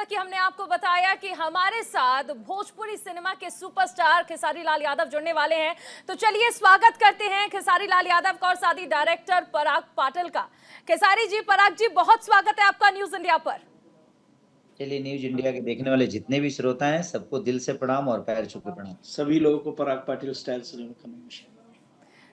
कि हमने आपको बताया कि हमारे साथ भोजपुरी सिनेमा के सुपरस्टार खेसारी लाल यादव जुड़ने वाले हैं, तो चलिए स्वागत करते हैं खेसारी लाल यादव का और साथ ही डायरेक्टर पराग पाटिल का। खेसारी जी, पराग जी, बहुत स्वागत है आपका न्यूज इंडिया पर। चलिए, न्यूज इंडिया के देखने वाले जितने भी श्रोता हैं सबको दिल से प्रणाम और पैर छू के प्रणाम। सभी लोगों को पराग पाटिल स्टाइल से नमस्कार।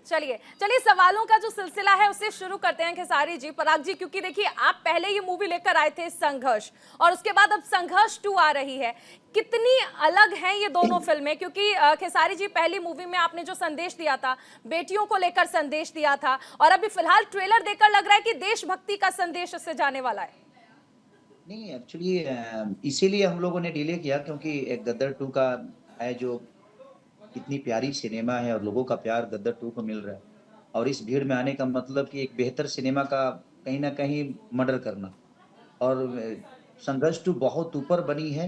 चलिए सवालों का जो सिलसिला है उससे शुरू करते हैं खेसारी जी। पराग जी, क्योंकि देखिए आप पहले ये मूवी लेकर आए थे संघर्ष, और उसके बाद अब संघर्ष 2 आ रही है। कितनी अलग हैं ये दोनों फिल्में? क्योंकि खेसारी जी, पहली मूवी में आपने जो संदेश दिया था, बेटियों को लेकर संदेश दिया था, और अभी फिलहाल ट्रेलर देखकर लग रहा है कि देशभक्ति का संदेश इससे जाने वाला है। नहीं, एक्चुअली इसीलिए हम लोगों ने डिले किया क्योंकि एक गदर 2 का है जो इतनी प्यारी सिनेमा है और लोगों का प्यार गदर 2 को मिल रहा है, और इस भीड़ में आने का मतलब कि एक बेहतर सिनेमा का कहीं ना कहीं मर्डर करना। और संघर्ष 2 बहुत ऊपर बनी है,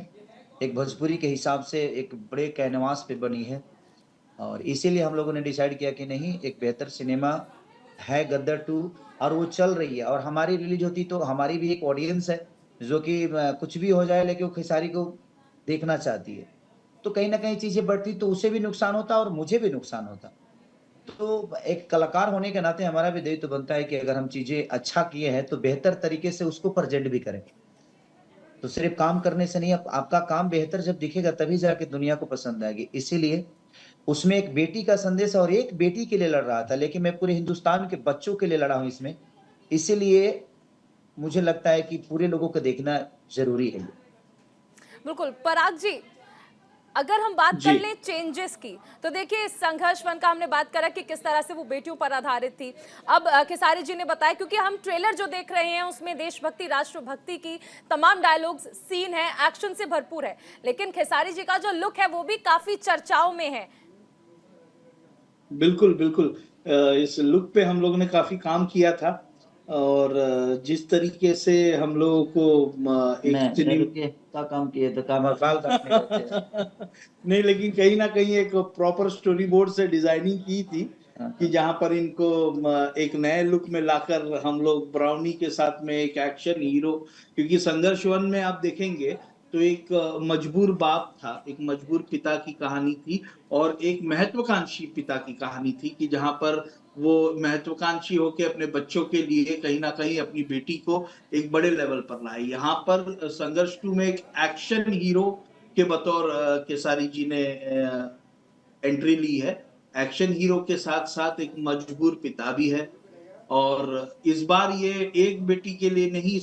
एक भोजपुरी के हिसाब से एक बड़े कैनवास पे बनी है, और इसीलिए हम लोगों ने डिसाइड किया कि नहीं, एक बेहतर सिनेमा है गदर 2, और वो चल रही है। और हमारी रिलीज होती तो हमारी भी एक ऑडियंस है जो कि कुछ भी हो जाए लेकिन वो खेसारी को देखना चाहती है, तो कहीं ना कहीं चीजें बढ़ती तो उसे भी नुकसान होता और मुझे भी नुकसान होता। तो एक कलाकार होने के नाते हमारा भी दायित्व बनता है कि अगर हम चीजें अच्छा किए हैं तो बेहतर तरीके से उसको प्रेजेंट भी करें। तो सिर्फ काम करने से नहीं, आपका काम बेहतर जब दिखेगा तभी जाके दुनिया को पसंद आएगी। इसीलिए उसमें एक बेटी का संदेश, और एक बेटी के लिए लड़ रहा था, लेकिन मैं पूरे हिंदुस्तान के बच्चों के लिए लड़ा हूं इसमें। इसीलिए मुझे लगता है कि पूरे लोगों को देखना जरूरी है। बिल्कुल पराग जी, अगर हम बात कर लें चेंजेस की, तो देखिए संघर्ष 1 का हमने बात करा कि किस तरह से वो बेटियों पर आधारित थी। अब खेसारी जी ने बताया, क्योंकि हम ट्रेलर जो देख रहे हैं उसमें देशभक्ति, राष्ट्रभक्ति की तमाम डायलॉग्स, सीन है, एक्शन से भरपूर है, लेकिन खेसारी जी का जो लुक है वो भी काफी चर्चाओं में है। बिल्कुल बिल्कुल, इस लुक पे हम लोगों ने काफी काम किया था, और जिस तरीके से हम लोगों को एक का काम किए तो काम नहीं, लेकिन कहीं ना कहीं एक प्रॉपर स्टोरी बोर्ड से डिजाइनिंग की थी कि जहां पर इनको एक नए लुक में लाकर हम लोग ब्राउनी के साथ में एक एक्शन हीरो, क्योंकि संघर्ष 1 में आप देखेंगे तो एक मजबूर बाप था, एक मजबूर पिता की कहानी थी, और एक महत्वाकांक्षी पिता की कहानी थी कि जहां पर वो महत्वाकांक्षी होके अपने बच्चों के लिए कहीं ना कहीं अपनी बेटी को एक बड़े लेवल पर लाए। यहाँ पर संघर्ष 2 में एक एक्शन हीरो के बतौर केसारी जी ने एंट्री ली है। एक्शन हीरो के साथ साथ एक मजबूर पिता भी है, और इस बार ये एक बेटी के लिए नहीं,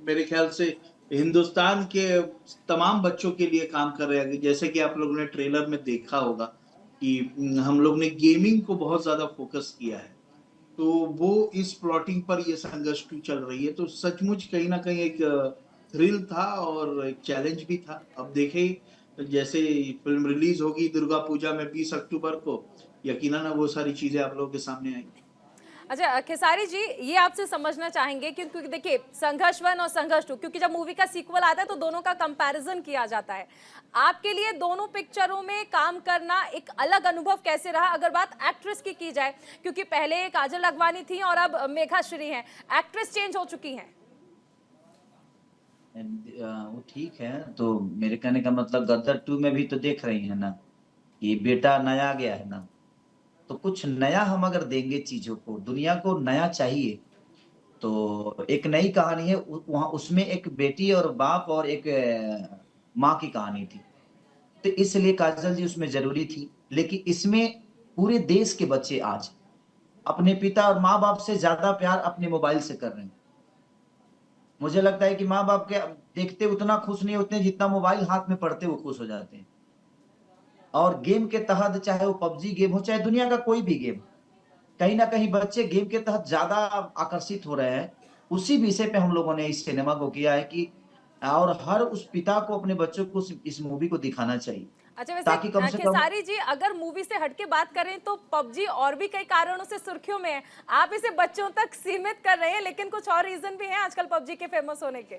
मेरे ख्याल से हिंदुस्तान के तमाम बच्चों के लिए काम कर रहे हैं। जैसे कि आप लोगों ने ट्रेलर में देखा होगा कि हम लोग ने गेमिंग को बहुत ज्यादा फोकस किया है, तो वो इस प्लॉटिंग पर ये संघर्ष 2 चल रही है। तो सचमुच कहीं ना कहीं एक थ्रिल था और एक चैलेंज भी था। अब देखें, जैसे फिल्म रिलीज होगी दुर्गा पूजा में 20 अक्टूबर को, यकीनन वो सारी चीजें आप लोगों के सामने आएंगी। अच्छा खेसारी जी, ये आपसे समझना चाहेंगे कि क्योंकि देखिए संघर्ष 1 और संघर्ष 2, क्योंकि जब मूवी का सीक्वल आता है तो दोनों का कंपैरिजन किया जाता है। आपके लिए दोनों पिक्चरों में काम करना एक अलग अनुभव कैसे रहा? अगर बात एक्ट्रेस की जाए, क्योंकि पहले काजल अगवानी थी और अब मेघा श्री हैं, एक्ट्रेस चेंज हो चुकी हैं। वो ठीक है, तो मेरे कहने का मतलब गदर 2 में भी तो देख रही है ना, ये बेटा नया गया है ना, तो कुछ नया हम अगर देंगे चीजों को, दुनिया को नया चाहिए, तो एक नई कहानी है वहां, उसमें एक बेटी और बाप और एक माँ की कहानी थी, तो इसलिए काजल जी उसमें जरूरी थी। लेकिन इसमें पूरे देश के बच्चे आज अपने पिता और माँ बाप से ज्यादा प्यार अपने मोबाइल से कर रहे हैं। मुझे लगता है कि माँ बाप के देखते उतना खुश नहीं होते जितना मोबाइल हाथ में पड़ते वो खुश हो जाते हैं। और गेम के तहत, चाहे वो पबजी गेम हो चाहे दुनिया का कोई भी गेम, कहीं ना कहीं बच्चे गेम के तहत ज्यादा आकर्षित हो रहे हैं। उसी विषय पे हम लोगों ने इस सिनेमा को किया है कि, और हर उस पिता को अपने बच्चों को इस मूवी को दिखाना चाहिए। अच्छा, वैसे ताकि कम से कम खेसारी जी, अगर मूवी से हटके बात करें तो पबजी और भी कई कारणों से सुर्खियों में है। आप इसे बच्चों तक सीमित कर रहे हैं, लेकिन कुछ और रीजन भी हैं आजकल पबजी के फेमस होने के।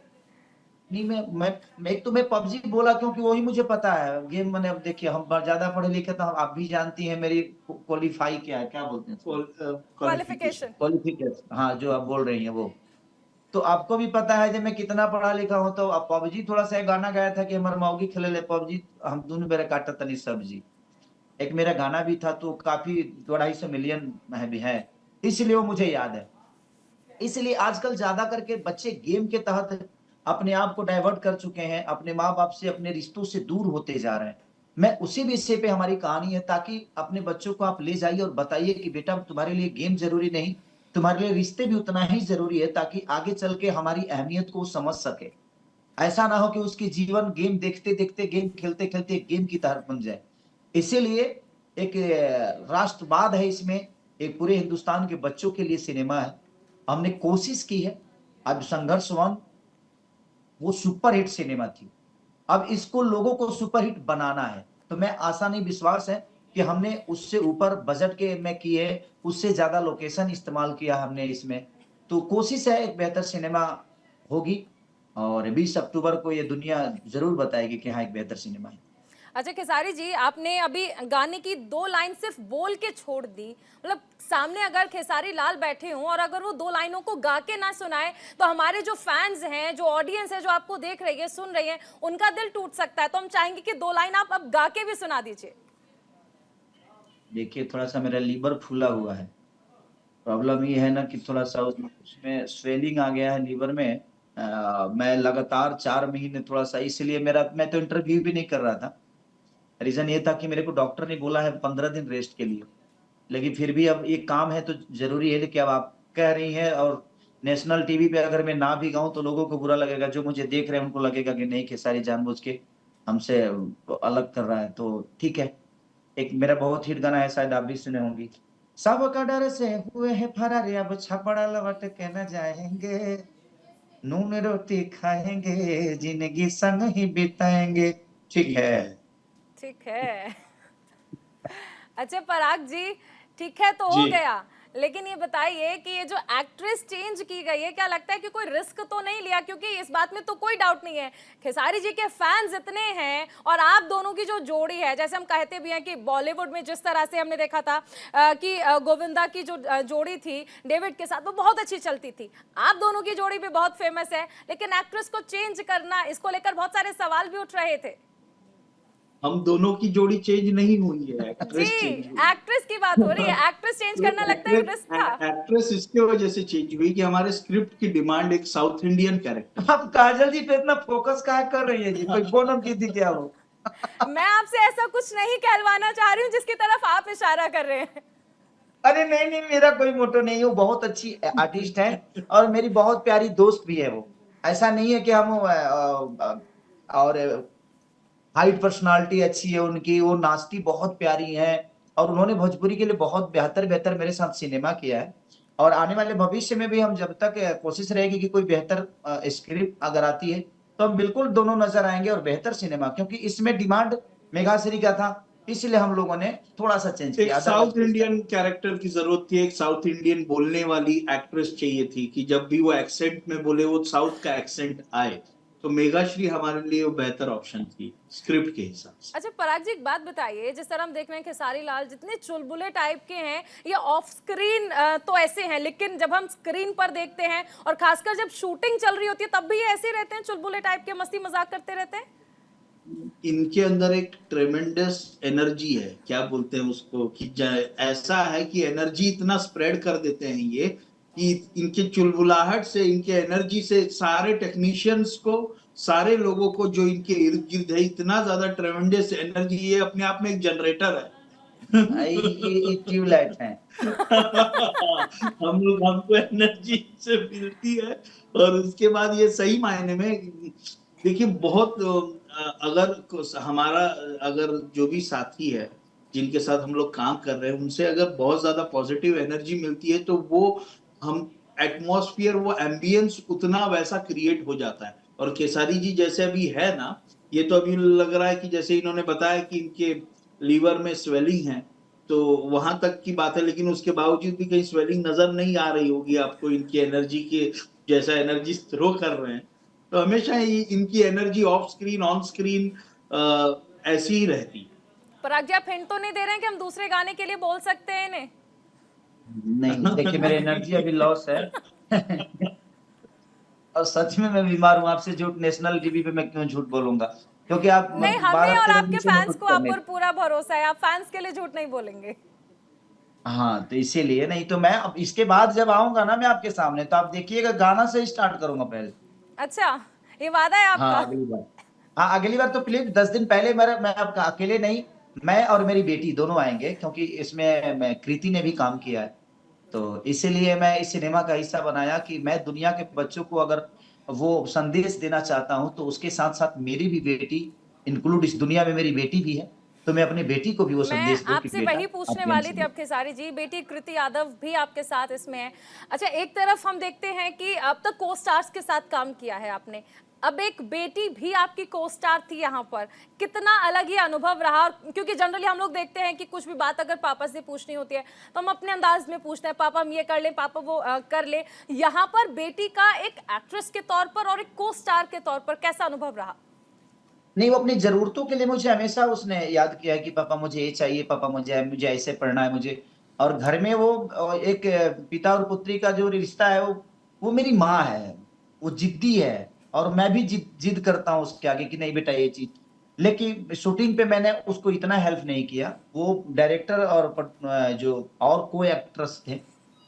नहीं, मैं एक तो मैं पबजी बोला क्योंकि वही मुझे पता है गेम। मैंने, अब देखिए हम ज्यादा पढ़े लिखे तो आप भी जानती हैं मेरी क्वालिफाई क्या है, क्या बोलते हैं, क्वालिफिकेशन। क्वालिफिकेशन, हाँ जो आप बोल रही हैं वो। तो आपको भी पता है जब मैं कितना पढ़ा लिखा हूं, तो अब पबजी थोड़ा सा एक गाना गाया था कि हमर मौगी खेले ले पबजी, हम दोनों बेरा काटा तनी सब्जी, एक मेरा गाना भी था, तो काफी 250 मिलियन भी है, इसलिए वो मुझे याद है। इसलिए आजकल ज्यादा करके बच्चे गेम के तहत अपने आप को डाइवर्ट कर चुके हैं, अपने माँ बाप से, अपने रिश्तों से दूर होते जा रहे हैं। मैं उसी विषय पे हमारी कहानी है, ताकि अपने बच्चों को आप ले जाइए और बताइए कि बेटा तुम्हारे लिए गेम जरूरी नहीं, तुम्हारे लिए रिश्ते भी उतना ही जरूरी है, ताकि आगे चल के हमारी अहमियत को समझ सके। ऐसा ना हो कि उसकी जीवन गेम देखते देखते, गेम खेलते खेलते एक गेम की तरह बन जाए। इसीलिए एक राष्ट्रवाद है इसमें, एक पूरे हिंदुस्तान के बच्चों के लिए सिनेमा है। हमने कोशिश की है, अब संघर्ष वन वो सुपरहिट सिनेमा थी, अब इसको लोगों को सुपरहिट बनाना है। तो मैं आशा नहीं, विश्वास है कि हमने उससे ऊपर बजट के में किए, उससे ज्यादा लोकेशन इस्तेमाल किया हमने इसमें। तो कोशिश है एक बेहतर सिनेमा होगी, और 20 अक्टूबर को ये दुनिया जरूर बताएगी कि हाँ एक बेहतर सिनेमा है। अच्छा खेसारी जी, आपने अभी गाने की 2 लाइन सिर्फ बोल के छोड़ दी, मतलब सामने अगर खेसारी लाल बैठे हों और अगर वो 2 लाइनों को गा के ना सुनाए, तो हमारे जो फैंस हैं, जो ऑडियंस है, जो आपको देख रही है, सुन रही है, उनका दिल टूट सकता है। तो हम चाहेंगे कि 2 लाइन आप अब गा के भी सुना दीजिए। देखिए, थोड़ा सा मेरा लीवर फूला हुआ है, प्रॉब्लम ये है ना कि थोड़ा सा उसमें स्वेलिंग आ गया है लीवर में। मैं लगातार 4 महीने थोड़ा सा, इसलिए मैं तो इंटरव्यू भी नहीं कर रहा था। रीजन ये था कि मेरे को डॉक्टर ने बोला है 15 दिन रेस्ट के लिए, लेकिन फिर भी अब ये काम है तो जरूरी है कि अब आप कह रही हैं, और नेशनल टीवी पे अगर मैं ना भी गाऊं तो लोगों को बुरा लगेगा, जो मुझे देख रहे हैं उनको लगेगा कि नहीं खेसारी जानबूझ के हमसे अलग कर रहा है। तो ठीक है, एक मेरा बहुत हिट गाना है, शायद आप भी सुने होंगी। सबका डर से हुए हैं फरार, अब छपड़ा लौट के न जाएंगे, नून रोटी खाएंगे, जिंदगी संग ही बिताएंगे। ठीक है। ठीक है। अच्छा पराग जी, ठीक है तो हो जी। गया, लेकिन ये बताइए कि ये जो एक्ट्रेस चेंज की गई है, क्या लगता है कि कोई रिस्क तो नहीं लिया? क्योंकि इस बात में तो कोई डाउट नहीं है, खेसारी जी के फैंस इतने हैं, और आप दोनों की जो जोड़ी है, जैसे हम कहते भी हैं कि बॉलीवुड में जिस तरह से हमने देखा था कि गोविंदा की जो जोड़ी थी डेविड के साथ, वो बहुत अच्छी चलती थी। आप दोनों की जोड़ी भी बहुत फेमस है, लेकिन एक्ट्रेस को चेंज करना, इसको लेकर बहुत सारे सवाल भी उठ रहे थे। हम दोनों की जोड़ी चेंज नहीं हुई है, जी, एक्ट्रेस चेंज हुई एक्ट्रेस की बात हो रही है। एक्ट्रेस चेंज करना लगता है रिस्क था। एक्ट्रेस इसके वजह से चेंज हुई कि हमारे स्क्रिप्ट की डिमांड एक साउथ इंडियन कैरेक्टर। आप काजल जी पे इतना फोकस काहे कर रही है जी? कोई फोन की थी क्या वो? मैं आपसे ऐसा कुछ नहीं कहलवाना चाह रही हूँ जिसकी तरफ आप इशारा कर रहे हैं। अरे नहीं नहीं, मेरा कोई मोटो नहीं है, वो बहुत अच्छी आर्टिस्ट है, और मेरी बहुत प्यारी दोस्त भी है वो। ऐसा नहीं है कि हम और हाइट पर्सनालिटी अच्छी है उनकी, वो नाचती बहुत प्यारी है, और उन्होंने भोजपुरी के लिए बहुत बेहतर बेहतर मेरे साथ सिनेमा किया है। और आने वाले भविष्य में भी हम, जब तक कोशिश रहेगी कि कोई बेहतर स्क्रिप्ट अगर आती है, तो हम बिल्कुल दोनों नजर आएंगे, और बेहतर सिनेमा, क्योंकि इसमें डिमांड मेघाश्री का था, इसलिए हम लोगों ने थोड़ा सा चेंज एक किया। साउथ इंडियन कैरेक्टर की जरूरत थी, एक साउथ इंडियन बोलने वाली एक्ट्रेस चाहिए थी कि जब भी वो एक्सेंट में बोले वो साउथ का एक्सेंट आए, तो मेघाश्री हमारे लिए वो बेहतर ऑप्शन थी स्क्रिप्ट के हिसाब से। अच्छा पराग जी, एक बात बताइए, जिस तरह हम देख रहे हैं खेसारी लाल जितने चुलबुले टाइप के हैं, ये ऑफ स्क्रीन तो ऐसे हैं, लेकिन जब हम स्क्रीन पर देखते हैं और खासकर जब शूटिंग चल रही होती है, तब भी ये ऐसे रहते हैं, चुलबुले टाइप के, मस्ती मजाक करते रहते हैं। इनके अंदर एक ट्रेमेंडस एनर्जी है, क्या बोलते हैं उसको, कि ऐसा है कि एनर्जी इतना स्प्रेड कर देते हैं ये, कि इनके चुलबुलाहट से, इनके एनर्जी से सारे टेक्नीशियंस को, सारे लोगों को जो इनके इर्द गिर्द है, इतना ज्यादा ट्रेमेंडस एनर्जी, ये अपने आप में एक जनरेटर है। ये ट्यूबलाइट है। हमको एनर्जी से मिलती है, और उसके बाद ये सही मायने में, देखिए बहुत अगर जो भी साथी है जिनके साथ हम लोग काम कर रहे हैं, उनसे अगर बहुत ज्यादा पॉजिटिव एनर्जी मिलती है, तो वो हम एटमॉस्फेयर, वो एम्बियंस उतना वैसा क्रिएट हो जाता है। और केसारी जी जैसे अभी है ना, ये तो अभी लग रहा है कि जैसे इन्होंने बताया कि इनके लीवर में स्वेलिंग है, तो वहां तक की बात है, लेकिन उसके बावजूद भी कहीं स्वेलिंग नजर नहीं आ रही होगी आपको, इनकी एनर्जी के जैसा एनर्जी थ्रो कर रहे हैं। तो हमेशा इनकी energy of screen on screen ऐसी ही रहती। पराग जी, आप हिंट तो नहीं दे रहे हैं कि हम दूसरे गाने के लिए बोल सकते हैं इन्हें? नहीं, देखिए मेरी एनर्जी अभी लॉस है। और सच में मैं बीमार हूँ, आपसे झूठ नेशनल टीवी पे मैं क्यों झूठ बोलूंगा, क्योंकि आप नहीं, हमें 12 और 13 दिन आपके से मैं फैंस कुछ को आप करने। पर पूरा भरोसा है, आप फैंस के लिए झूठ नहीं बोलेंगे। हाँ, तो इसीलिए नहीं तो मैं अब इसके बाद जब आऊंगा ना मैं आपके सामने, तो आप देखिएगा गाना से स्टार्ट करूंगा पहले। अच्छा, ये वादा है हाँ आपका? अगली बार। हाँ अगली बार तो प्लीज 10 दिन पहले मेरा, मैं आपका अकेले नहीं, मैं और मेरी बेटी दोनों आएंगे, क्योंकि इसमें मैं कृति ने भी काम किया है। तो इसीलिए मैं इस सिनेमा का हिस्सा बनाया कि मैं दुनिया के बच्चों को अगर वो संदेश देना चाहता हूं, तो उसके साथ साथ मेरी भी बेटी इंक्लूड, इस दुनिया में मेरी बेटी भी है, तो मैं अपनी बेटी को भी वो मैं संदेश दूं कि आपसे बेटा वही आप पूछने प्रेम वाली से थी, अब खेसारी जी बेटी कृति यादव भी आपके साथ इसमें है। अच्छा, एक तरफ हम देखते हैं कि अब तक को स्टार्स के साथ काम किया है आपने, अब एक बेटी भी आपकी को स्टार थी यहाँ पर, कितना अलग ही अनुभव रहा? क्योंकि जनरली हम लोग देखते हैं कि कुछ भी बात अगर पापा से पूछनी होती है तो हम अपने अंदाज में पूछते हैं, पापा हम ये कर लें, पापा वो कर ले। यहाँ पर बेटी का एक एक्ट्रेस के तौर पर और एक को स्टार के तौर पर कैसा अनुभव रहा? नहीं, वो अपनी ज़रूरतों के लिए मुझे हमेशा उसने याद किया है कि पापा मुझे ये चाहिए, पापा मुझे मुझे ऐसे पढ़ना है मुझे। और घर में वो एक पिता और पुत्री का जो रिश्ता है वो मेरी माँ है, वो ज़िद्दी है और मैं भी ज़िद करता हूँ उसके आगे कि नहीं बेटा ये चीज़। लेकिन शूटिंग पे मैंने उसको इतना हेल्प नहीं किया, वो डायरेक्टर और जो और को-एक्टर्स थे,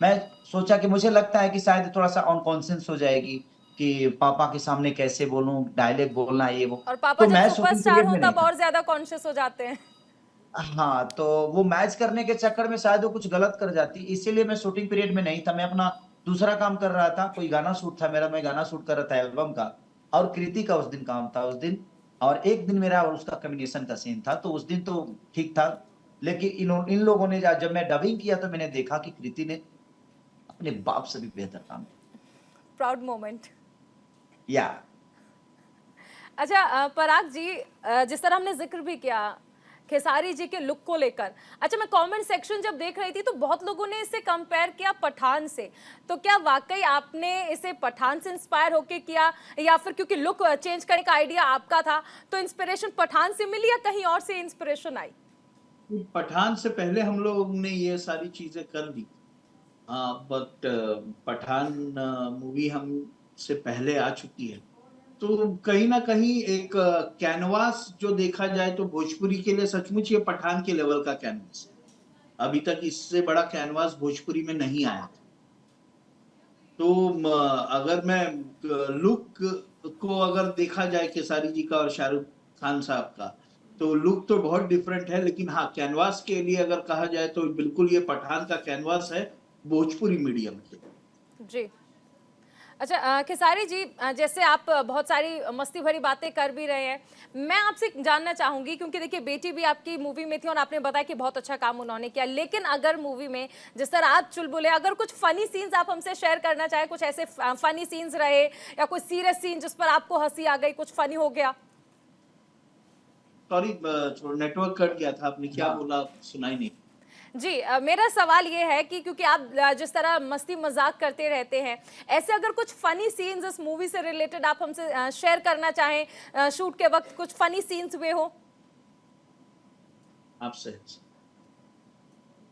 मैं सोचा कि मुझे लगता है कि शायद थोड़ा-सा अनकॉन्शियस हो जाएगी कि पापा के सामने कैसे बोलूँ, डायलॉग बोलना ये वो। और पापा तो जब मैं शूटिंग सुपरस्टार पीरियड हो में नहीं तब था। और ज्यादा कॉन्शियस हो जाते हैं। हाँ, तो वो मैच करने के चक्कर में शायद वो कुछ गलत कर जाती, इसीलिए मैं शूटिंग पीरियड में नहीं था। मैं अपना दूसरा काम कर रहा था, कोई गाना शूट था मेरा, मैं गाना शूट कर रहा था एल्बम का, और कृति का उस दिन काम था उस दिन, और एक दिन मेरा और उसका कॉम्बिनेशन का सीन था, तो उस दिन तो ठीक था। लेकिन इन लोगों ने जब मैं डबिंग किया तो मैंने देखा कि कृति ने अपने बाप से भी बेहतर काम प्राउड मोमेंट। किया। अच्छा, पराग जी, जिस तरह हमने जिक्र भी किया खेसारी जी के लुक को लेकर, अच्छा मैं कमेंट सेक्शन जब देख रही थी तो बहुत लोगों ने इसे कंपेयर किया पठान से, तो क्या वाकई आपने इसे पठान से इंस्पायर होके किया, या फिर क्योंकि लुक चेंज करने का आइडिया आपका था तो इंस्पिरेशन पठान से मिली या कहीं और से इंस्पिरेशन आई? पठान से पहले हम लोग ने ये सारी चीजें कर ली, बट पठान मूवी हमसे पहले आ चुकी है, तो कहीं ना कहीं एक कैनवास जो देखा जाए तो भोजपुरी के लिए सचमुच ये पठान के लेवल का कैनवास है। अभी तक इससे बड़ा कैनवास भोजपुरी में नहीं आया था। तो अगर मैं लुक को अगर देखा जाए खेसारी जी का और शाहरुख खान साहब का, तो लुक तो बहुत डिफरेंट है, लेकिन हाँ कैनवास के लिए अगर कहा जाए तो बिल्कुल ये पठान का कैनवास है भोजपुरी मीडियम के। जी। अच्छा, खेसारी जी, जैसे आप बहुत सारी मस्ती भरी बातें कर भी रहे हैं, मैं आपसे जानना चाहूंगी क्योंकि देखिए बेटी भी आपकी मूवी में थी और आपने बताया कि बहुत अच्छा काम उन्होंने किया, लेकिन अगर मूवी में जिस तरह आप चुलबुले, अगर कुछ फनी सीन्स आप हमसे शेयर करना चाहे, कुछ ऐसे फनी सीन्स रहे या कोई सीरियस सीन जिस पर आपको हंसी आ गई, कुछ फनी हो गया? सॉरी, नेटवर्क कट गया था, आपने क्या बोला सुनाई नहीं। जी, मेरा सवाल ये है कि क्योंकि आप जिस तरह मस्ती मजाक करते रहते हैं, ऐसे अगर कुछ फनी सीन्स इस मूवी से रिलेटेड आप हमसे शेयर करना चाहें, शूट के वक्त कुछ फनी सीन्स हुए हो आपसे?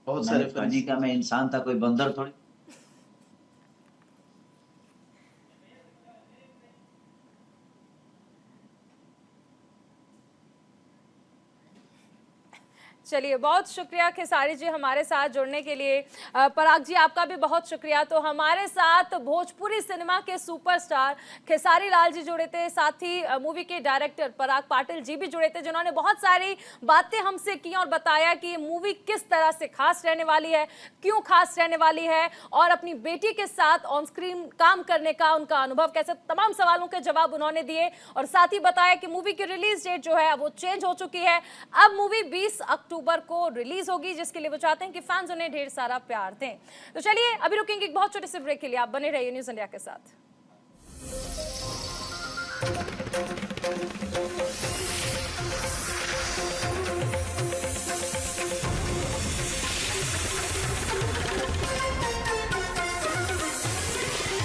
बहुत सारे फनी का मैं इंसान था, कोई बंदर थोड़ी। चलिए, बहुत शुक्रिया खेसारी जी हमारे साथ जुड़ने के लिए। पराग जी आपका भी बहुत शुक्रिया। तो हमारे साथ भोजपुरी सिनेमा के सुपरस्टार खेसारी लाल जी जुड़े थे, साथ ही मूवी के डायरेक्टर पराग पाटिल जी भी जुड़े थे, जिन्होंने बहुत सारी बातें हमसे की और बताया कि ये मूवी किस तरह से खास रहने वाली है, क्यों खास रहने वाली है, और अपनी बेटी के साथ ऑन स्क्रीन काम करने का उनका अनुभव कैसे, तमाम सवालों के जवाब उन्होंने दिए। और साथ ही बताया कि मूवी की रिलीज डेट जो है वो चेंज हो चुकी है, अब मूवी 20 अक्टूबर को रिलीज होगी, जिसके लिए वो चाहते हैं कि फैंस उन्हें ढेर सारा प्यार दें। तो चलिए अभी रुकेंगे एक बहुत छोटे से ब्रेक के लिए, आप बने रहिए न्यूज़ इंडिया के साथ।